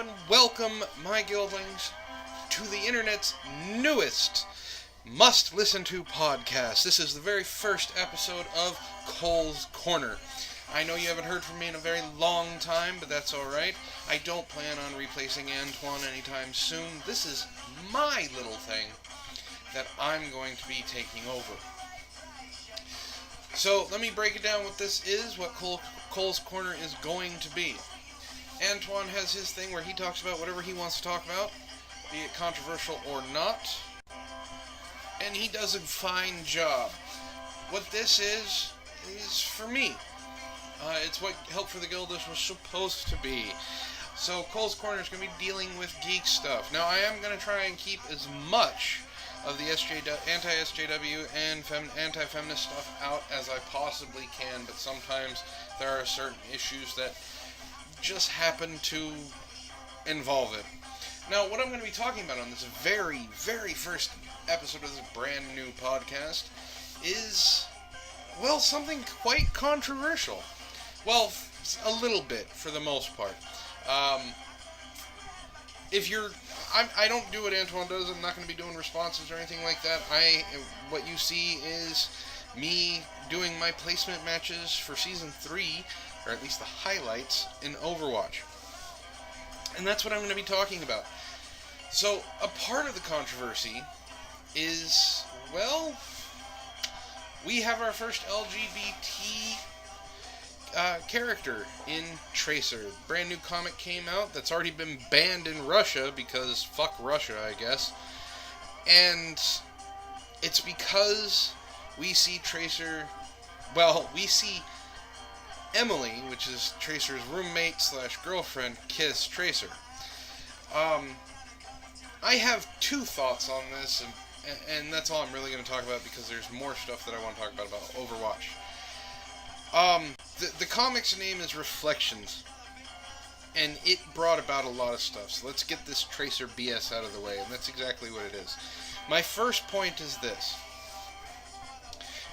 and welcome, my guildlings, to the internet's newest must-listen-to podcast. This is the very first episode of Cole's Corner. I know you haven't heard from me in a very long time, but that's alright. I don't plan on replacing Antoine anytime soon. This is my little thing that I'm going to be taking over. So, let me break it down what this is, what Cole's Corner is going to be. Antoine has his thing where he talks about whatever he wants to talk about, be it controversial or not, and he does a fine job. What this is for me. It's what Help for the Guildless was supposed to be. So Cole's Corner is going to be dealing with geek stuff. Now I am going to try and keep as much of the anti-SJW and anti-feminist stuff out as I possibly can, but sometimes there are certain issues that just happen to involve it. Now, what I'm going to be talking about on this very, very first episode of this brand new podcast is, well, something quite controversial. Well, a little bit, for the most part. I don't do what Antoine does. I'm not going to be doing responses or anything like that. What you see is me doing my placement matches for Season 3, or at least the highlights, in Overwatch. And that's what I'm going to be talking about. So, a part of the controversy is, well, we have our first LGBT character in Tracer. Brand new comic came out that's already been banned in Russia because fuck Russia, I guess. And it's because we see Tracer, well, we see Emily, which is Tracer's roommate / girlfriend, kiss Tracer. I have two thoughts on this, and that's all I'm really going to talk about because there's more stuff that I want to talk about Overwatch. The comic's name is Reflections, and it brought about a lot of stuff, so let's get this Tracer BS out of the way, and that's exactly what it is. My first point is this.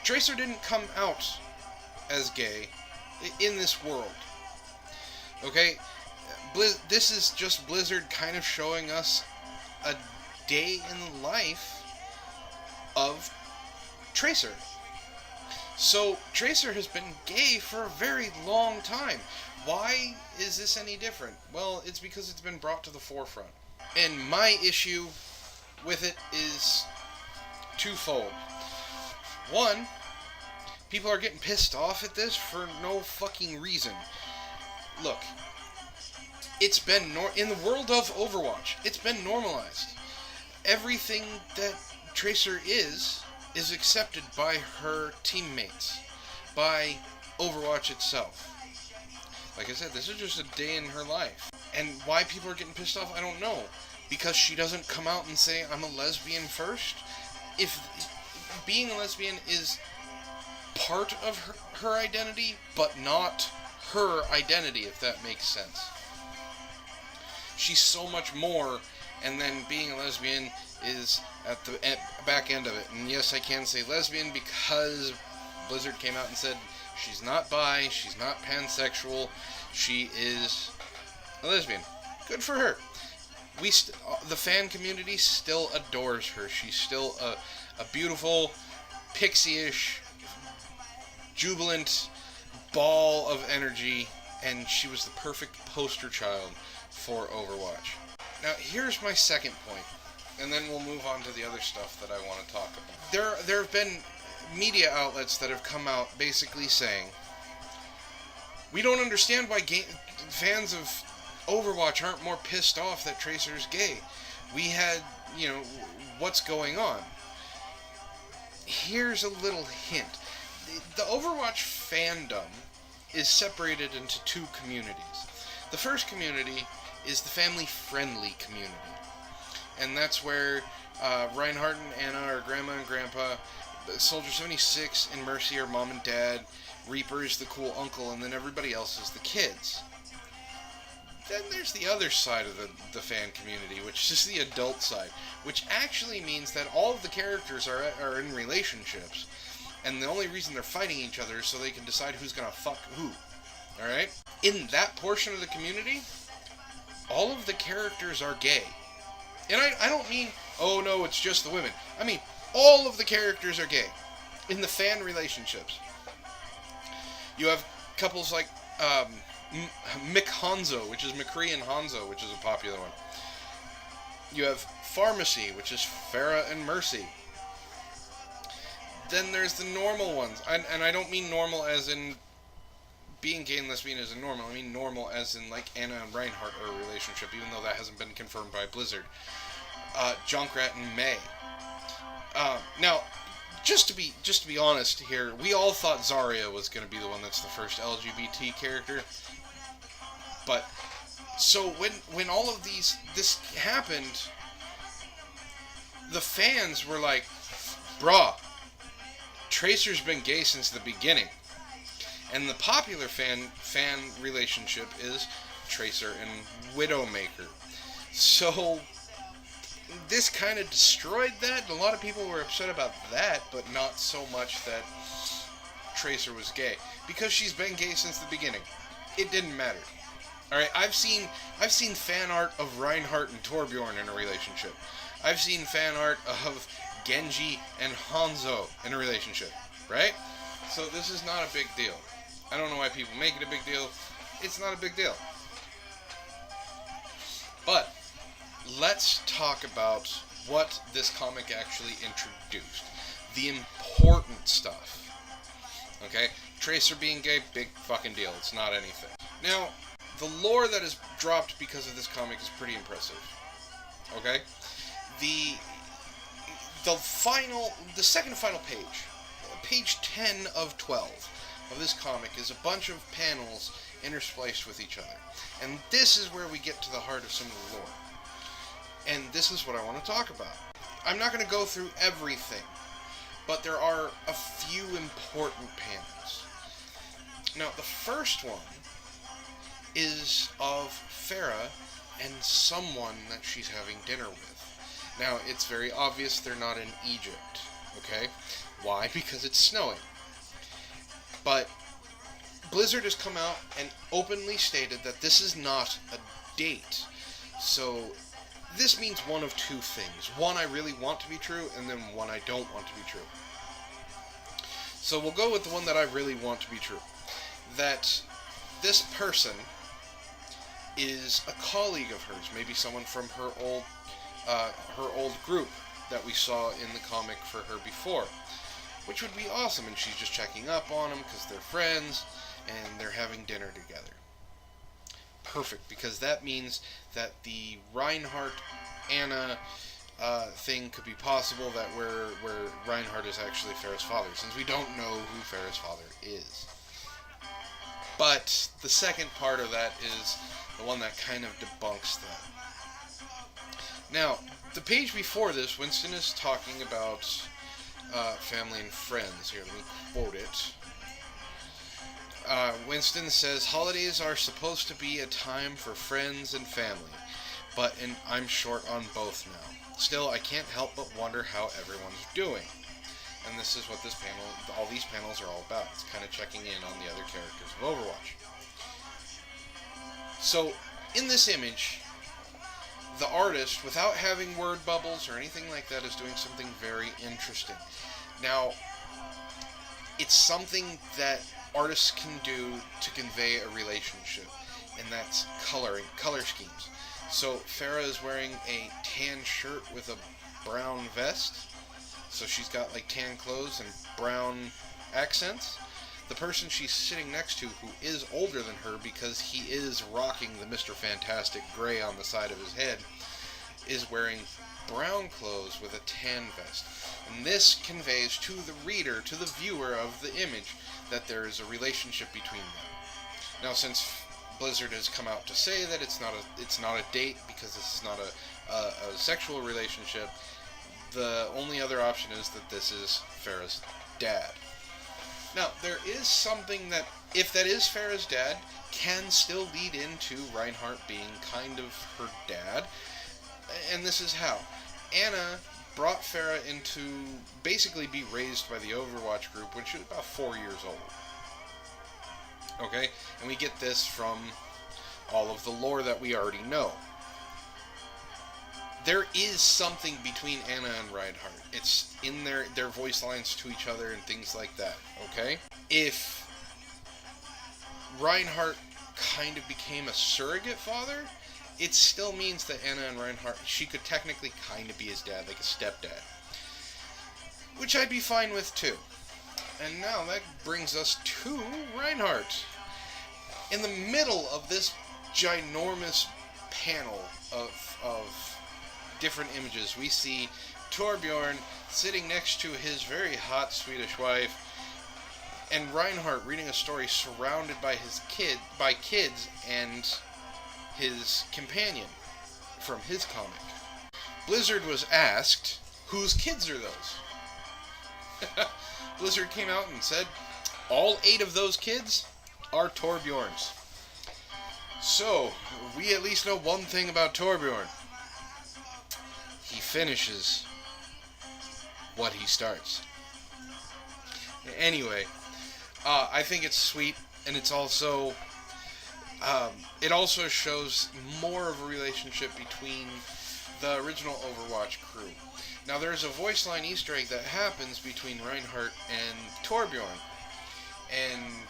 Tracer didn't come out as gay in this world. Okay? This is just Blizzard kind of showing us a day in the life of Tracer. So, Tracer has been gay for a very long time. Why is this any different? Well, it's because it's been brought to the forefront. And my issue with it is twofold. One, people are getting pissed off at this for no fucking reason. Look, it's been in the world of Overwatch, it's been normalized. Everything that Tracer is accepted by her teammates, by Overwatch itself. Like I said, this is just a day in her life. And why people are getting pissed off, I don't know. Because she doesn't come out and say, I'm a lesbian first? If being a lesbian is part of her identity, but not her identity, if that makes sense. She's so much more, and then being a lesbian is at the back end of it. And yes, I can say lesbian because Blizzard came out and said she's not bi, she's not pansexual, she is a lesbian. Good for her. The fan community still adores her. She's still a beautiful, pixie-ish, jubilant ball of energy, and she was the perfect poster child for Overwatch. Now, here's my second point, and then we'll move on to the other stuff that I want to talk about. There have been media outlets that have come out basically saying, we don't understand why fans of Overwatch aren't more pissed off that Tracer's gay. We had, what's going on? Here's a little hint. The Overwatch fandom is separated into two communities. The first community is the family-friendly community. And that's where Reinhardt and Anna are grandma and grandpa, Soldier 76 and Mercy are mom and dad, Reaper is the cool uncle, and then everybody else is the kids. Then there's the other side of the fan community, which is the adult side, which actually means that all of the characters are in relationships, and the only reason they're fighting each other is so they can decide who's gonna fuck who. Alright? In that portion of the community, all of the characters are gay. And I don't mean, oh no, it's just the women. I mean, all of the characters are gay in the fan relationships. You have couples like Mick Hanzo, which is McCree and Hanzo, which is a popular one. You have Pharmacy, which is Farah and Mercy. Then there's the normal ones. And I don't mean normal as in being gay and lesbian isn't normal. I mean normal as in like Anna and Reinhardt are a relationship, even though that hasn't been confirmed by Blizzard. Junkrat and May. Now, just to be honest here, we all thought Zarya was going to be the one that's the first LGBT character. But so when all of this happened, the fans were like, "Bruh, Tracer's been gay since the beginning." And the popular fan relationship is Tracer and Widowmaker. So this kind of destroyed that. A lot of people were upset about that, but not so much that Tracer was gay, because she's been gay since the beginning. It didn't matter. All right, I've seen fan art of Reinhardt and Torbjorn in a relationship. I've seen fan art of Genji and Hanzo in a relationship, right? So this is not a big deal. I don't know why people make it a big deal. It's not a big deal. But let's talk about what this comic actually introduced. The important stuff. Okay? Tracer being gay, big fucking deal. It's not anything. Now, the lore that is dropped because of this comic is pretty impressive. Okay? The second final page, page 10 of 12 of this comic, is a bunch of panels interspliced with each other. And this is where we get to the heart of some of the lore. And this is what I want to talk about. I'm not going to go through everything, but there are a few important panels. Now, the first one is of Farah and someone that she's having dinner with. Now, it's very obvious they're not in Egypt, okay? Why? Because it's snowing. But Blizzard has come out and openly stated that this is not a date. So this means one of two things. One I really want to be true, and then one I don't want to be true. So we'll go with the one that I really want to be true. That this person is a colleague of hers, maybe someone from her old group that we saw in the comic for her before. Which would be awesome, and she's just checking up on them because they're friends, and they're having dinner together. Perfect, because that means that the Reinhardt-Anna thing could be possible, that where Reinhardt is actually Farah's father, since we don't know who Farah's father is. But the second part of that is the one that kind of debunks that. Now, the page before this, Winston is talking about family and friends. Here, let me quote it. Winston says, "Holidays are supposed to be a time for friends and family, but I'm short on both now. Still, I can't help but wonder how everyone's doing." And this is what this panel, all these panels are all about. It's kind of checking in on the other characters of Overwatch. So, in this image, the artist, without having word bubbles or anything like that, is doing something very interesting. Now, it's something that artists can do to convey a relationship, and that's color schemes. So Farah is wearing a tan shirt with a brown vest, so she's got like tan clothes and brown accents. The person she's sitting next to, who is older than her because he is rocking the Mr. Fantastic gray on the side of his head, is wearing brown clothes with a tan vest. And this conveys to the reader, to the viewer of the image, that there is a relationship between them. Now, since Blizzard has come out to say that it's not a date because this is not a sexual relationship, the only other option is that this is Farah's dad. Now, there is something that, if that is Farah's dad, can still lead into Reinhardt being kind of her dad. And this is how. Anna brought Farah into basically be raised by the Overwatch group when she was about 4 years old. Okay? And we get this from all of the lore that we already know. There is something between Anna and Reinhardt. It's in their voice lines to each other and things like that, okay? If Reinhardt kind of became a surrogate father, it still means that Anna and Reinhardt, she could technically kind of be his dad, like a stepdad. Which I'd be fine with too. And now that brings us to Reinhardt. In the middle of this ginormous panel of different images, we see Torbjorn sitting next to his very hot Swedish wife, and Reinhardt reading a story surrounded by kids and his companion from his comic. Blizzard was asked, whose kids are those? Blizzard came out and said, all 8 of those kids are Torbjorn's. So, we at least know one thing about Torbjorn. He finishes what he starts. Anyway, I think it's sweet, and it's also it also shows more of a relationship between the original Overwatch crew. Now, there's a voice line Easter egg that happens between Reinhardt and Torbjorn, and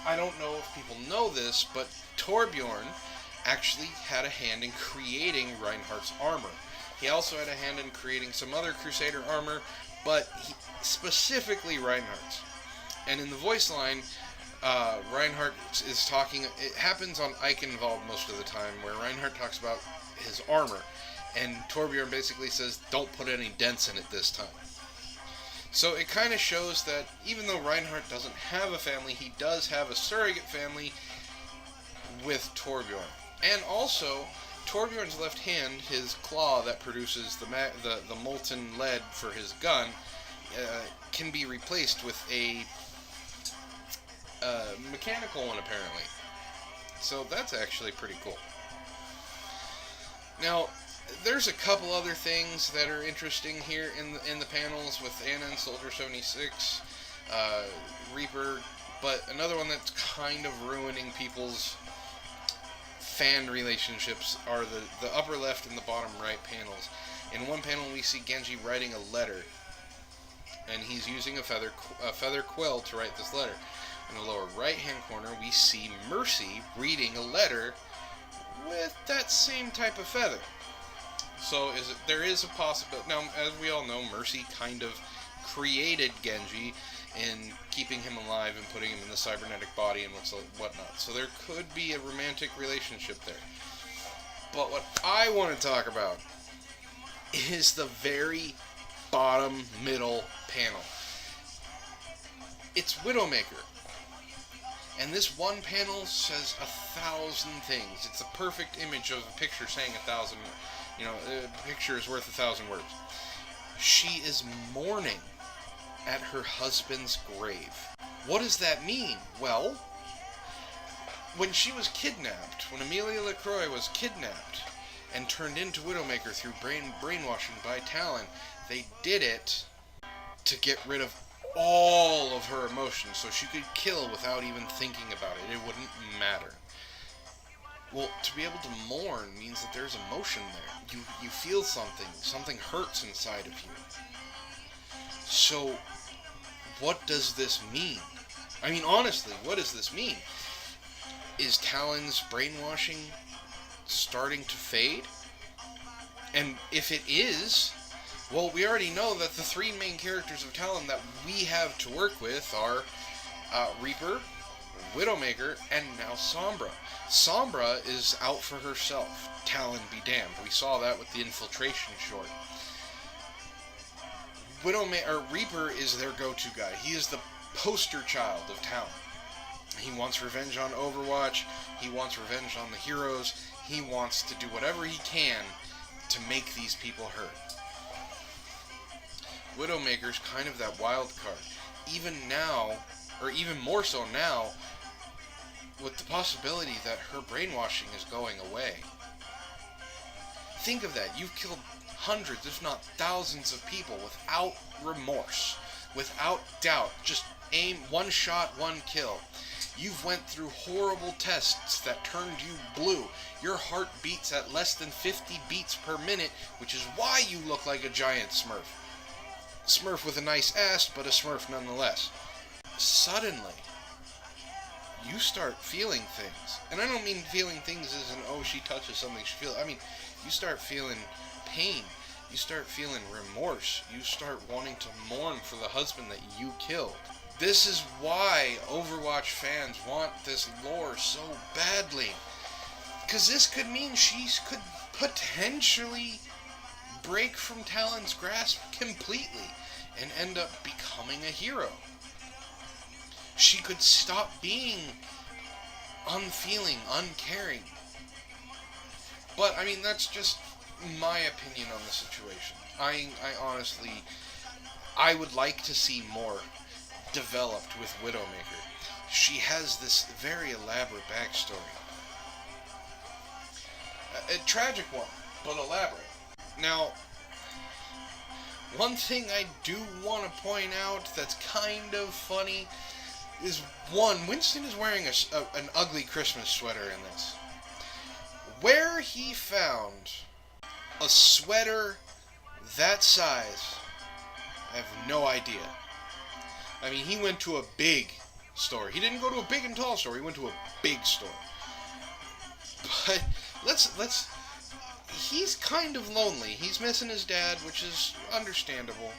I don't know if people know this, but Torbjorn actually had a hand in creating Reinhardt's armor. He also had a hand in creating some other Crusader armor, but specifically Reinhardt's. And in the voice line, Reinhardt is talking, it happens on Eichenwald most of the time, where Reinhardt talks about his armor, and Torbjorn basically says, don't put any dents in it this time. So it kind of shows that even though Reinhardt doesn't have a family, he does have a surrogate family with Torbjorn. And also, Torbjorn's left hand, his claw that produces the molten lead for his gun, can be replaced with a mechanical one, apparently. So that's actually pretty cool. Now, there's a couple other things that are interesting here in the panels with Anna and Soldier 76, Reaper, but another one that's kind of ruining people's fan relationships are the upper left and the bottom right panels. In one panel we see Genji writing a letter, and he's using a feather quill to write this letter. In the lower right hand corner we see Mercy reading a letter with that same type of feather. So there is a possibility. Now, as we all know, Mercy kind of created Genji in keeping him alive and putting him in the cybernetic body and whatnot. So there could be a romantic relationship there. But what I want to talk about is the very bottom middle panel. It's Widowmaker. And this one panel says 1,000 things. It's a perfect image of a picture saying 1,000 words. You know, a picture is worth 1,000 words. She is mourning at her husband's grave. What does that mean? Well, when she was kidnapped, when Amelia LaCroix was kidnapped and turned into Widowmaker through brainwashing by Talon, they did it to get rid of all of her emotions, so she could kill without even thinking about it. It wouldn't matter. Well, to be able to mourn means that there's emotion there. You feel something hurts inside of you. So, what does this mean? I mean, honestly, what does this mean? Is Talon's brainwashing starting to fade? And if it is, well, we already know that the 3 main characters of Talon that we have to work with are Reaper, Widowmaker, and now Sombra. Sombra is out for herself. Talon be damned. We saw that with the infiltration short. Reaper is their go-to guy. He is the poster child of Talon. He wants revenge on Overwatch. He wants revenge on the heroes. He wants to do whatever he can to make these people hurt. Widowmaker's kind of that wild card. Even now, or even more so now, with the possibility that her brainwashing is going away. Think of that. You've killed hundreds, if not thousands of people without remorse, without doubt. Just aim, one shot, one kill. You've went through horrible tests that turned you blue. Your heart beats at less than 50 beats per minute, which is why you look like a giant Smurf. Smurf with a nice ass, but a Smurf nonetheless. Suddenly, you start feeling things. And I don't mean feeling things as in, oh, she touches something, she feels. I mean, you start feeling pain. You start feeling remorse. You start wanting to mourn for the husband that you killed. This is why Overwatch fans want this lore so badly. Because this could mean she could potentially break from Talon's grasp completely and end up becoming a hero. She could stop being unfeeling, uncaring. But, I mean, that's just my opinion on the situation. I honestly, I would like to see more developed with Widowmaker. She has this very elaborate backstory. A tragic one, but elaborate. Now, one thing I do want to point out that's kind of funny is, one, Winston is wearing an ugly Christmas sweater in this. Where he found a sweater that size, I have no idea. I mean, he went to a big store. He didn't go to a big and tall store. He went to a big store. But he's kind of lonely. He's missing his dad, which is understandable.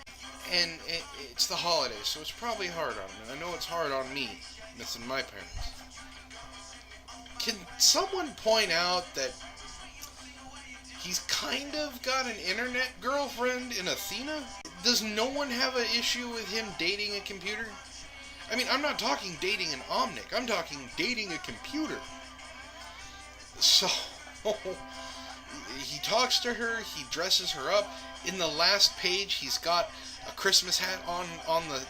And it's the holidays, so it's probably hard on him. And I know it's hard on me, missing my parents. Can someone point out that he's kind of got an internet girlfriend in Athena? Does no one have an issue with him dating a computer? I mean, I'm not talking dating an Omnic. I'm talking dating a computer. So, he talks to her, he dresses her up. In the last page, he's got a Christmas hat on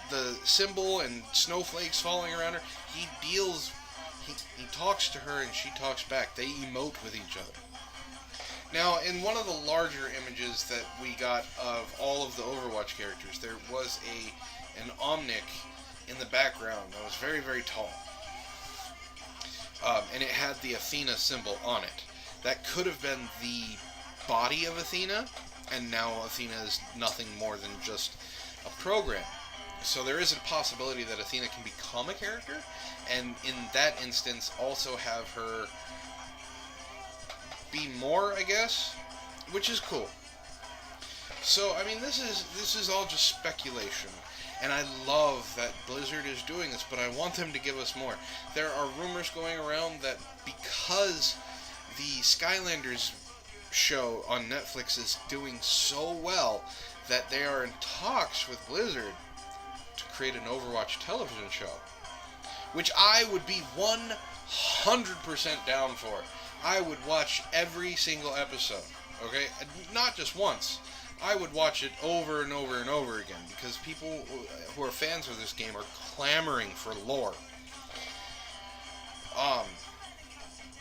the symbol and snowflakes falling around her. He talks to her and she talks back. They emote with each other. Now, in one of the larger images that we got of all of the Overwatch characters, there was an Omnic in the background that was very, very tall. And it had the Athena symbol on it. That could have been the body of Athena, and now Athena is nothing more than just a program. So there is a possibility that Athena can become a character, and in that instance also have her be more, I guess, which is cool. So, I mean, this is all just speculation, and I love that Blizzard is doing this, but I want them to give us more. There are rumors going around that because the Skylanders show on Netflix is doing so well that they are in talks with Blizzard to create an Overwatch television show, which I would be 100% down for. I would watch every single episode, okay? Not just once. I would watch it over and over and over again, because people who are fans of this game are clamoring for lore.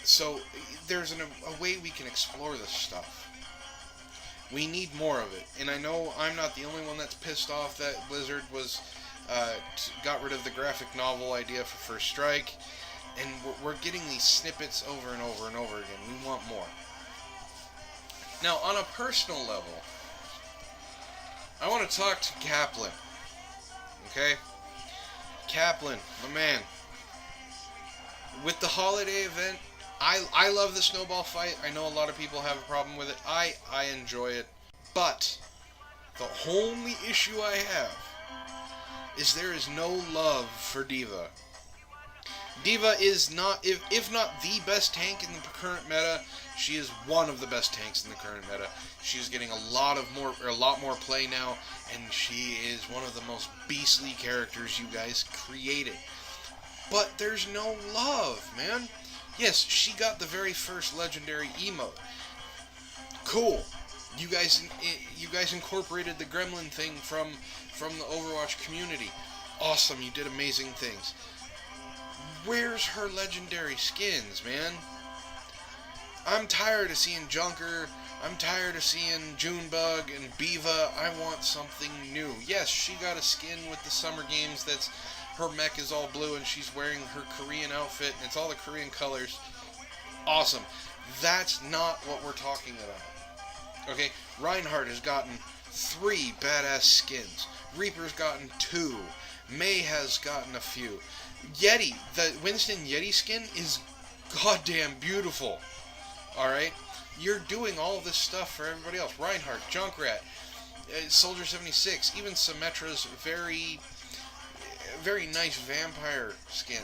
So there's a way we can explore this stuff. We need more of it, and I know I'm not the only one that's pissed off that Blizzard got rid of the graphic novel idea for First Strike. And we're getting these snippets over and over and over again. We want more. Now, on a personal level, I want to talk to Kaplan. Okay? Kaplan, my man. With the holiday event, I love the snowball fight. I know a lot of people have a problem with it. I enjoy it. But the only issue I have is there is no love for D.Va. D.Va is not, if not the best tank in the current meta, she is one of the best tanks in the current meta. She's getting a lot more play now, and she is one of the most beastly characters you guys created. But there's no love, man. Yes, she got the very first legendary emote. Cool. You guys incorporated the gremlin thing from the Overwatch community. Awesome, you did amazing things. Where's her legendary skins, man? I'm tired of seeing Junker. I'm tired of seeing Junebug and Biva. I want something new. Yes, she got a skin with the Summer Games that's her mech is all blue and she's wearing her Korean outfit and it's all the Korean colors. Awesome. That's not what we're talking about. Okay, Reinhardt has gotten 3 badass skins. Reaper's gotten 2. Mei has gotten a few. Yeti, the Winston Yeti skin is goddamn beautiful. Alright? You're doing all this stuff for everybody else. Reinhardt, Junkrat, Soldier 76, even Symmetra's very nice vampire skin.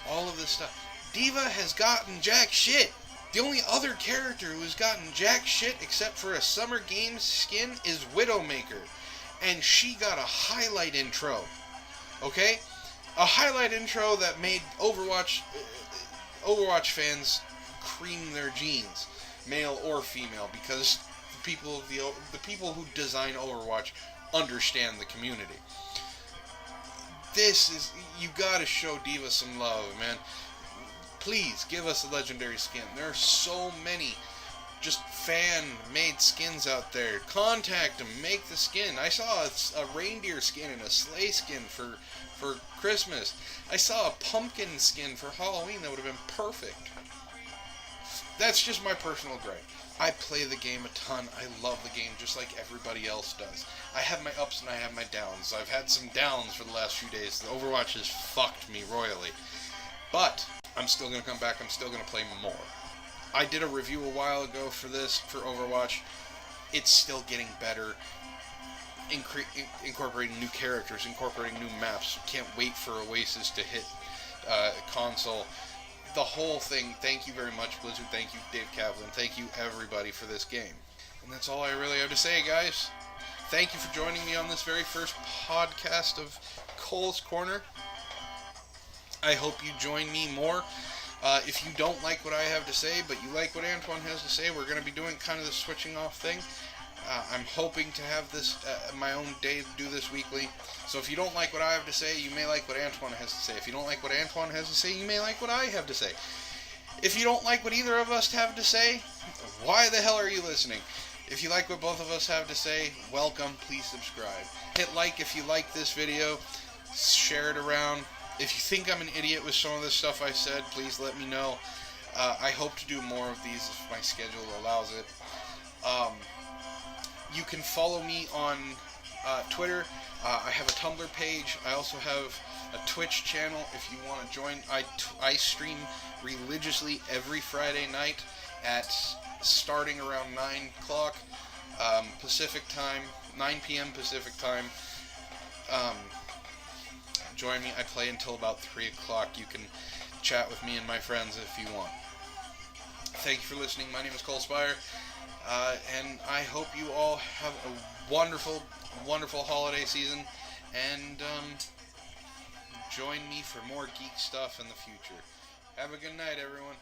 All of this stuff. Diva has gotten jack shit. The only other character who has gotten jack shit except for a Summer Games skin is Widowmaker. And she got a highlight intro. Okay? A highlight intro that made Overwatch fans cream their jeans, male or female, because the people who design Overwatch understand the community. You gotta show Diva some love, man. Please give us a legendary skin. There are so many just fan-made skins out there. Contact them, make the skin. I saw a reindeer skin and a sleigh skin for Christmas. I saw a pumpkin skin for Halloween that would have been perfect. That's just my personal gripe. I play the game a ton. I love the game just like everybody else does. I have my ups and I have my downs. I've had some downs for the last few days. The Overwatch has fucked me royally. But I'm still going to come back. I'm still going to play more. I did a review a while ago for Overwatch. It's still getting better. Incorporating new characters, incorporating new maps. Can't wait for Oasis to hit console. The whole thing. Thank you very much, Blizzard. Thank you, Dave Kaplan. Thank you, everybody, for this game. And that's all I really have to say, guys. Thank you for joining me on this very first podcast of Cole's Corner. I hope you join me more. If you don't like what I have to say, but you like what Antoine has to say, we're going to be doing kind of the switching off thing. I'm hoping to have this my own day to do this weekly. So if you don't like what I have to say, you may like what Antoine has to say. If you don't like what Antoine has to say, you may like what I have to say. If you don't like what either of us have to say, why the hell are you listening? If you like what both of us have to say, welcome. Please subscribe. Hit like if you like this video. Share it around. If you think I'm an idiot with some of this stuff I said, please let me know. I hope to do more of these if my schedule allows it. You can follow me on Twitter. I have a Tumblr page. I also have a Twitch channel if you want to join. I stream religiously every Friday night at starting around 9 o'clock Pacific time, 9 p.m. Pacific time. Join me. I play until about 3 o'clock. You can chat with me and my friends if you want. Thank you for listening. My name is Cole Spire. And I hope you all have a wonderful, wonderful holiday season, and join me for more geek stuff in the future. Have a good night, everyone.